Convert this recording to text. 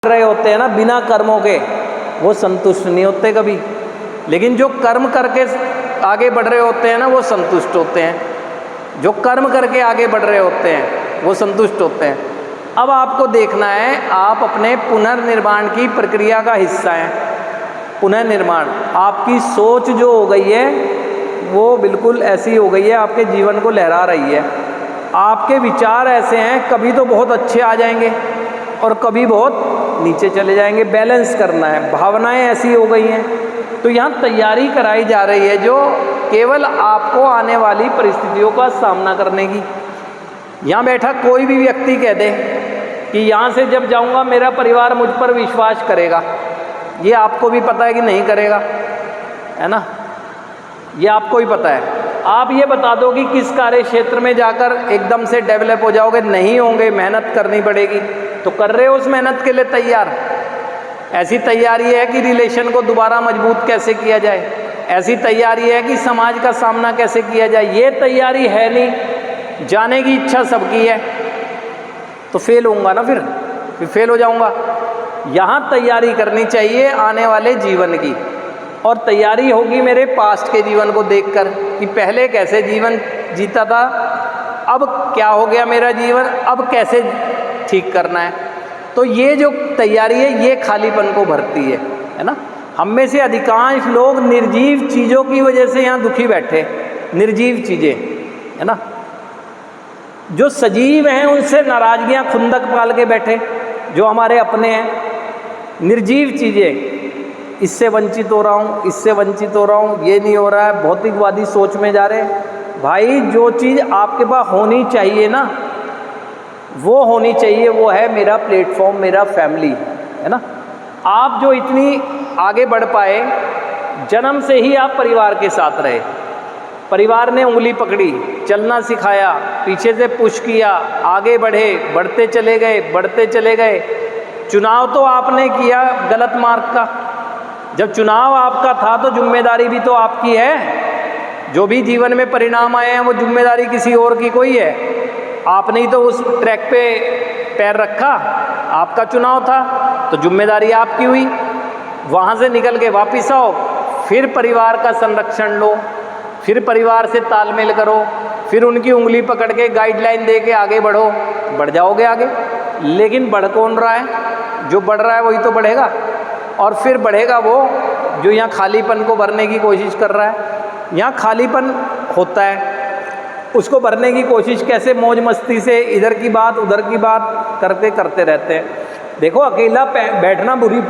रहे होते हैं ना बिना कर्मों के, वो संतुष्ट नहीं होते कभी। लेकिन जो कर्म करके आगे बढ़ रहे होते हैं ना, वो संतुष्ट होते हैं। जो कर्म करके आगे बढ़ रहे होते हैं वो संतुष्ट होते हैं। अब आपको देखना है, आप अपने पुनर्निर्माण की प्रक्रिया का हिस्सा हैं। पुनर्निर्माण, आपकी सोच जो हो गई है वो बिल्कुल ऐसी हो गई है, आपके जीवन को लहरा रही है। आपके विचार ऐसे हैं, कभी तो बहुत अच्छे आ जाएंगे और कभी बहुत नीचे चले जाएंगे। बैलेंस करना है। भावनाएं ऐसी हो गई हैं, तो यहाँ तैयारी कराई जा रही है जो केवल आपको आने वाली परिस्थितियों का सामना करने की। यहाँ बैठा कोई भी व्यक्ति कह दे कि यहाँ से जब जाऊँगा मेरा परिवार मुझ पर विश्वास करेगा, ये आपको भी पता है कि नहीं करेगा, है ना? ये आपको ही पता है। आप ये बता दो कि किस कार्य क्षेत्र में जाकर एकदम से डेवलप हो जाओगे, नहीं होंगे, मेहनत करनी पड़ेगी। तो कर रहे हो उस मेहनत के लिए तैयार? ऐसी तैयारी है कि रिलेशन को दोबारा मजबूत कैसे किया जाए, ऐसी तैयारी है कि समाज का सामना कैसे किया जाए, ये तैयारी है नहीं। जाने की इच्छा सबकी है, तो फेल होऊंगा ना, फिर फेल हो जाऊंगा। यहाँ तैयारी करनी चाहिए आने वाले जीवन की, और तैयारी होगी मेरे पास्ट के जीवन को देखकर कि पहले कैसे जीवन जीता था, अब क्या हो गया मेरा जीवन, अब कैसे ठीक करना है। तो ये जो तैयारी है ये खालीपन को भरती है ना? हम में से अधिकांश लोग निर्जीव चीज़ों की वजह से यहाँ दुखी बैठे। निर्जीव चीज़ें, है ना? जो सजीव हैं उनसे नाराज़गियाँ खुंदक पाल के बैठे, जो हमारे अपने हैं। निर्जीव चीज़ें, इससे वंचित हो रहा हूँ, इससे वंचित हो रहा हूँ, ये नहीं हो रहा है, भौतिकवादी सोच में जा रहे हैं। भाई जो चीज़ आपके पास होनी चाहिए ना, वो होनी चाहिए, वो है मेरा प्लेटफॉर्म, मेरा फैमिली, है ना? आप जो इतनी आगे बढ़ पाए, जन्म से ही आप परिवार के साथ रहे। परिवार ने उंगली पकड़ी, चलना सिखाया, पीछे से पुश किया, आगे बढ़े, बढ़ते चले गए, बढ़ते चले गए। चुनाव तो आपने किया गलत मार्ग का। जब चुनाव आपका था तो जिम्मेदारी भी तो आपकी है। जो भी जीवन में परिणाम आए हैं वो जिम्मेदारी किसी और की कोई है। आपने ही तो उस ट्रैक पे पैर रखा, आपका चुनाव था, तो जिम्मेदारी आपकी हुई। वहाँ से निकल के वापस आओ, फिर परिवार का संरक्षण लो, फिर परिवार से तालमेल करो, फिर उनकी उंगली पकड़ के गाइडलाइन दे के आगे बढ़ो, बढ़ जाओगे आगे। लेकिन बढ़ कौन रहा है? जो बढ़ रहा है वही तो बढ़ेगा, और फिर बढ़ेगा वो जो यहाँ खालीपन को भरने की कोशिश कर रहा है। यहाँ खालीपन होता है, उसको भरने की कोशिश कैसे? मौज मस्ती से इधर की बात उधर की बात करते करते रहते हैं। देखो, अकेला बैठना बुरी